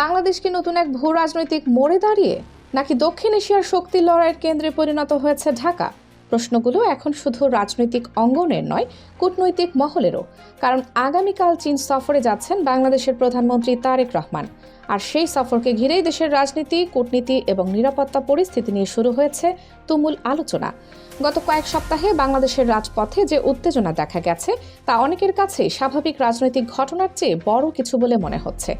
বাংলাদেশ কি নতুন এক ভূ রাজনৈতিক মোড়ে দাঁড়িয়ে, নাকি দক্ষিণ এশিয়ার শক্তি লড়াইয়ের কেন্দ্রে পরিণত হয়েছে ঢাকা? প্রশ্নগুলো এখন শুধু রাজনৈতিক অঙ্গনের নয়, কূটনৈতিক মহলেরও। কারণ আগামীকাল চীন সফরে যাচ্ছেন বাংলাদেশের প্রধানমন্ত্রী তারেক রহমান। আর সেই সফরকে ঘিরেই দেশের রাজনীতি, কূটনীতি এবং নিরাপত্তা পরিস্থিতি নিয়ে শুরু হয়েছে তুমুল আলোচনা। গত কয়েক সপ্তাহে বাংলাদেশের রাজপথে যে উত্তেজনা দেখা গেছে, তা অনেকের কাছেই স্বাভাবিক রাজনৈতিক ঘটনার চেয়ে বড় কিছু বলে মনে হচ্ছে।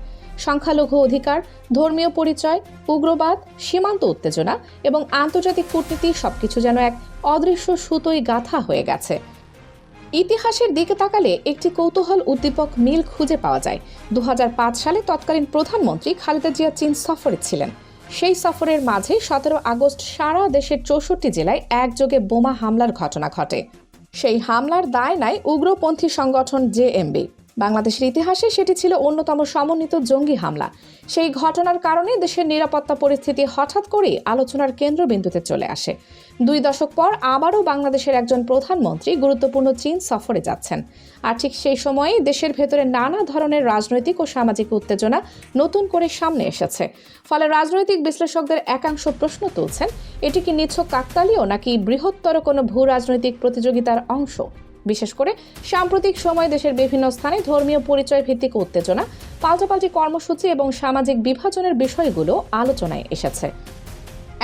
সংখ্যালঘু অধিকার, ধর্মীয় পরিচয়, উগ্রবাদ, সীমান্ত উত্তেজনা এবং আন্তর্জাতিক কূটনীতি সবকিছু যেন এক অদৃশ্য সুতোয় গাঁথা হয়ে গেছে। ইতিহাসের দিকে তাকালে একটি কৌতূহল উদ্দীপক মিল খুঁজে পাওয়া যায়। 2005 সালে তৎকালীন প্রধানমন্ত্রী খালেদা জিয়া চীন সফরে ছিলেন। সেই সফরের মাঝে 17 আগস্ট সারা দেশের 64 জেলায় একযোগে বোমা হামলার ঘটনা ঘটে। সেই হামলার দায় নেয় উগ্রপন্থী সংগঠন জেএমবি। বাংলাদেশের ইতিহাসে সেটি ছিল অন্যতম সমন্বিত জঙ্গি হামলা। সেই ঘটনার কারণে দেশের নিরাপত্তা পরিস্থিতি হঠাৎ করেই আলোচনার কেন্দ্রবিন্দুতে চলে আসে। 2 দশক পর আবারও বাংলাদেশের একজন প্রধানমন্ত্রী গুরুত্বপূর্ণ চীন সফরে যাচ্ছেন। আর ঠিক সেই সময়েই দেশের ভেতরে নানা ধরনের রাজনৈতিক ও সামাজিক উত্তেজনা নতুন করে সামনে এসেছে। ফলে রাজনৈতিক বিশ্লেষকদের একাংশ প্রশ্ন তুলছেন, এটি কি নিছক কাকতালীয়, নাকি বৃহত্তর কোনো ভূ রাজনৈতিক প্রতিযোগিতার অংশ? বিশেষ করে সাম্প্রতিক সময়ে দেশের বিভিন্ন স্থানে ধর্মীয় পরিচয় ভিত্তিক উত্তেজনা, পাল্টাপাল্টি কর্মসূচি এবং সামাজিক বিভাজনের বিষয়গুলো আলোচনায় এসেছে।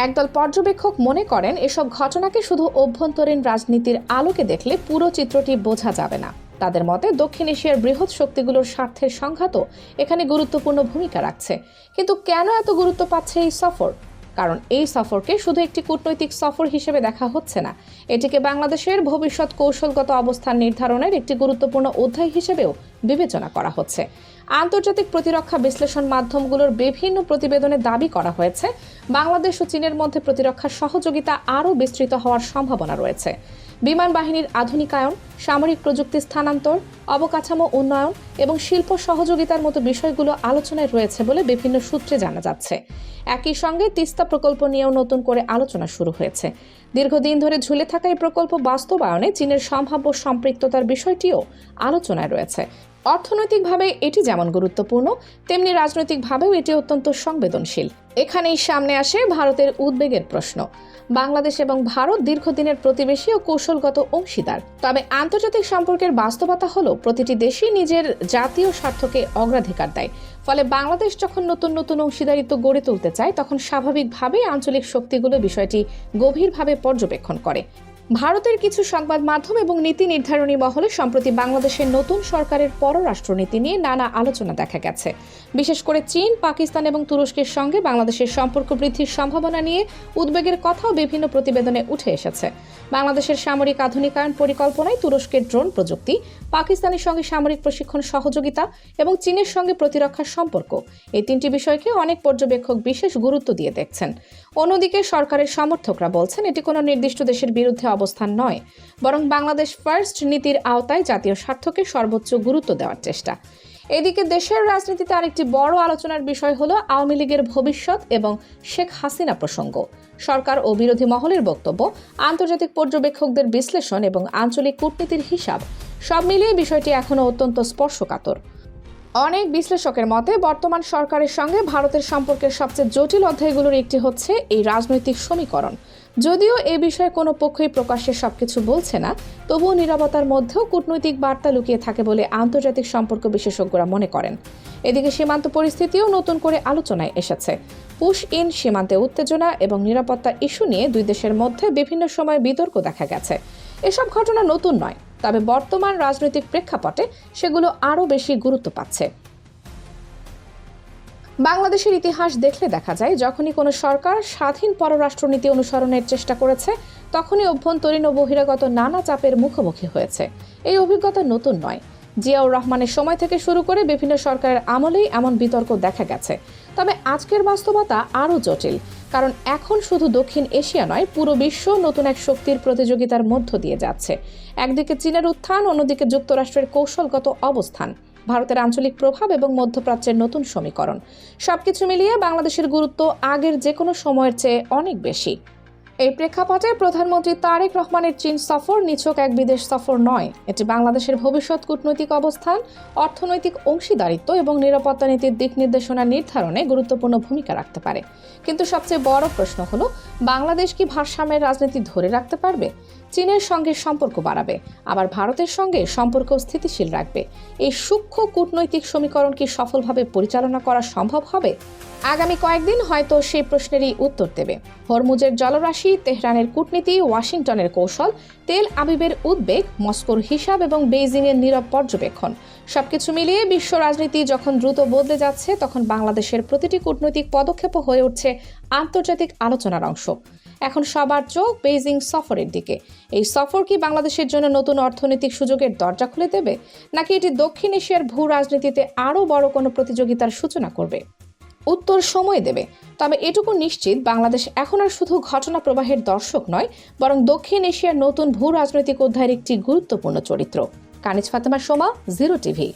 একদল পর্যবেক্ষক মনে করেন, এসব ঘটনাকে শুধু অভ্যন্তরীণ রাজনীতির আলোকে দেখলে পুরো চিত্রটি বোঝা যাবে না। তাদের মতে দক্ষিণ এশিয়ার বৃহৎ শক্তিগুলোর স্বার্থের সংঘাতও এখানে গুরুত্বপূর্ণ ভূমিকা রাখছে। কিন্তু কেন এত গুরুত্ব পাচ্ছে এই সফর? কারণ এই সফরকে শুধু একটি কূটনৈতিক সফর হিসেবে দেখা হচ্ছে না, এটিকে বাংলাদেশের ভবিষ্যৎ কৌশলগত অবস্থান নির্ধারণের একটি গুরুত্বপূর্ণ অধ্যায় হিসেবেও বিবেচনা করা হচ্ছে। আন্তর্জাতিক প্রতিরক্ষা বিশ্লেষণ মাধ্যমগুলোর বিভিন্ন প্রতিবেদনে দাবি করা হয়েছে, বাংলাদেশ ও চীনের মধ্যে প্রতিরক্ষা সহযোগিতা আরও বিস্তৃত হওয়ার সম্ভাবনা রয়েছে। বিমান বাহিনীর আধুনিকায়ন, সামরিক প্রযুক্তি স্থানান্তর, অবকাঠামো উন্নয়ন এবং শিল্প সহযোগিতার মতো বিষয়গুলো আলোচনায় রয়েছে বলে বিভিন্ন সূত্রে জানা যাচ্ছে। একই সঙ্গে তিস্তা প্রকল্প নিয়েও নতুন করে আলোচনা শুরু হয়েছে। দীর্ঘদিন ধরে ঝুলে থাকা এই প্রকল্প বাস্তবায়নে চীনের সম্ভাব্য সম্পৃক্ততার বিষয়টিও আলোচনায় রয়েছে। অর্থনৈতিকভাবে এটি যেমন গুরুত্বপূর্ণ, তেমনি রাজনৈতিকভাবেও এটি অত্যন্ত সংবেদনশীল। এখানেই সামনে আসে ভারতের উদ্বেগের প্রশ্ন। বাংলাদেশ এবং ভারত দীর্ঘদিনের প্রতিবেশী ও কৌশলগত অংশীদার। তবে আন্তর্জাতিক সম্পর্কের বাস্তবতা হলো, প্রতিটি দেশই নিজের জাতীয় স্বার্থকে অগ্রাধিকার দেয়। ফলে বাংলাদেশ যখন নতুন নতুন অংশীদারিত্ব গড়ে তুলতে চায়, তখন স্বাভাবিকভাবেই আঞ্চলিক শক্তিগুলো বিষয়টি গভীরভাবে পর্যবেক্ষণ করে। ভারতের কিছু সংবাদ মাধ্যম এবং নীতি নির্ধারণী মহলে সম্প্রতি বাংলাদেশের নতুন সরকারের পররাষ্ট্রনীতি নিয়ে নানা আলোচনা দেখা গেছে। বিশেষ করে চীন, পাকিস্তান এবং তুরস্কের সঙ্গে বাংলাদেশের সম্পর্ক বৃদ্ধির সম্ভাবনা নিয়ে উদ্বেগের কথাও বিভিন্ন প্রতিবেদনে উঠে এসেছে। বাংলাদেশের সামরিক আধুনিকায়ন পরিকল্পনায় তুরস্কের ড্রোন প্রযুক্তি, পাকিস্তানের সঙ্গে সামরিক প্রশিক্ষণ সহযোগিতা এবং চীনের সঙ্গে প্রতিরক্ষার সম্পর্ক, এই 3টি বিষয়কে অনেক পর্যবেক্ষক বিশেষ গুরুত্ব দিয়ে দেখছেন। অন্যদিকে সরকারের সমর্থকরা বলছেন, এটি কোনো নির্দিষ্ট দেশের বিরুদ্ধে অবস্থান নয়, বরং বাংলাদেশ ফার্স্ট নীতির আওতায় জাতীয় স্বার্থকে সর্বোচ্চ গুরুত্ব দেওয়ার চেষ্টা। এদিকে দেশের রাজনীতিতে আরেকটি বড় আলোচনার বিষয় হলো আওয়ামী লীগের ভবিষ্যৎ এবং শেখ হাসিনা প্রসঙ্গ। সরকার ও বিরোধী মহলের বক্তব্য, আন্তর্জাতিক পর্যবেক্ষকদের বিশ্লেষণ এবং আঞ্চলিক কূটনীতির হিসাব, সব মিলিয়ে বিষয়টি এখনও অত্যন্ত স্পর্শকাতর। অনেক বিশ্লেষকের মতে বর্তমান সরকারের সঙ্গে ভারতের সম্পর্কের সবচেয়ে জটিল অধ্যায়গুলোর একটি হচ্ছে এই রাজনৈতিক সমীকরণ। যদিও এ বিষয়ে কোনো পক্ষই প্রকাশ্যে সবকিছু বলছে না, তবুও নীরবতার মধ্যেও কূটনৈতিক বার্তা লুকিয়ে থাকে বলে আন্তর্জাতিক সম্পর্ক বিশেষজ্ঞরা মনে করেন। এদিকে সীমান্ত পরিস্থিতিও নতুন করে আলোচনায় এসেছে। পুশ ইন সীমান্তে উত্তেজনা এবং নিরাপত্তা ইস্যু নিয়ে 2 দেশের মধ্যে বিভিন্ন সময় বিতর্ক দেখা গেছে। এসব ঘটনা নতুন নয়, তবে বর্তমান রাজনৈতিক প্রেক্ষাপটে সেগুলো আরও বেশি গুরুত্ব পাচ্ছে। বাংলাদেশের ইতিহাস দেখলে দেখা যায়, যখনই কোনো সরকার স্বাধীন পররাষ্ট্রনীতি অনুসরণের চেষ্টা করেছে, তখনই অভ্যন্তরীণ ও বহিরাগত নানা চাপের মুখোমুখি হয়েছে। এই অভিজ্ঞতা নতুন নয়। জিয়াউর রহমানের সময় থেকে শুরু করে বিভিন্ন সরকারের আমলেই এমন বিতর্ক দেখা গেছে। তবে আজকের বাস্তবতা আরও জটিল, কারণ এখন শুধু দক্ষিণ এশিয়া নয়, পুরো বিশ্ব নতুন এক শক্তির প্রতিযোগিতার মধ্য দিয়ে যাচ্ছে। একদিকে চীনের উত্থান, অন্যদিকে যুক্তরাষ্ট্রের কৌশলগত অবস্থান, ভারতের আঞ্চলিক প্রভাব এবং মধ্যপ্রাচ্যের নতুন সমীকরণ, সবকিছু মিলিয়ে বাংলাদেশের গুরুত্ব আগের যে কোনো সময়ের চেয়ে অনেক বেশি। এই প্রেক্ষাপটে প্রধানমন্ত্রী তারেক রহমানের চীন সফর নিছক এক বিদেশ সফর নয়, এটি বাংলাদেশের ভবিষ্যৎ কূটনৈতিক অবস্থান, অর্থনৈতিক অংশীদারিত্ব এবং নিরাপত্তা নীতির দিক নির্দেশনা নির্ধারণে গুরুত্বপূর্ণ ভূমিকা রাখতে পারে। কিন্তু সবচেয়ে বড় প্রশ্ন হলো, বাংলাদেশ কি ভারসাম্যের রাজনীতি ধরে রাখতে পারবে? চীনের সঙ্গে সম্পর্ক বাড়াবে, আবার ভারতের সঙ্গে সম্পর্ক স্থিতিশীল রাখবে। এই সূক্ষ্ম কূটনৈতিক সমীকরণ কি সফলভাবে পরিচালনা করা সম্ভব হবে? আগামী কয়েকদিন হয়তো সেই প্রশ্নেরই উত্তর দেবে। হরমুজের জলরাশি, তেহরানের কূটনীতি, ওয়াশিংটনের কৌশল, তেল আবিবের উদ্বেগ, মস্কোর হিসাব এবং বেইজিংয়ের নীরব পর্যবেক্ষণ, সবকিছু মিলিয়ে বিশ্ব রাজনীতি যখন দ্রুত বদলে যাচ্ছে, তখন বাংলাদেশের প্রতিটি কূটনৈতিক পদক্ষেপ হয়ে উঠছে আন্তর্জাতিক আলোচনার অংশ। এখন সবার চোখ বেইজিং সফরের দিকে। এই সফর কি বাংলাদেশের জন্য নতুন অর্থনৈতিক সুযোগের দরজা খুলে দেবে, নাকি এটি দক্ষিণ এশিয়ার ভূ রাজনীতিতে আরও বড় কোনো প্রতিযোগিতার সূচনা করবে? উত্তর সময় দেবে। তবে এটুকু নিশ্চিত, বাংলাদেশ এখন আর শুধু ঘটনা প্রবাহের দর্শক নয়, বরং দক্ষিণ এশিয়ার নতুন ভূ রাজনৈতিক অধ্যায়ের একটি গুরুত্বপূর্ণ চরিত্র। কানিজ ফাতেমা, সোমা, 0 টিভি।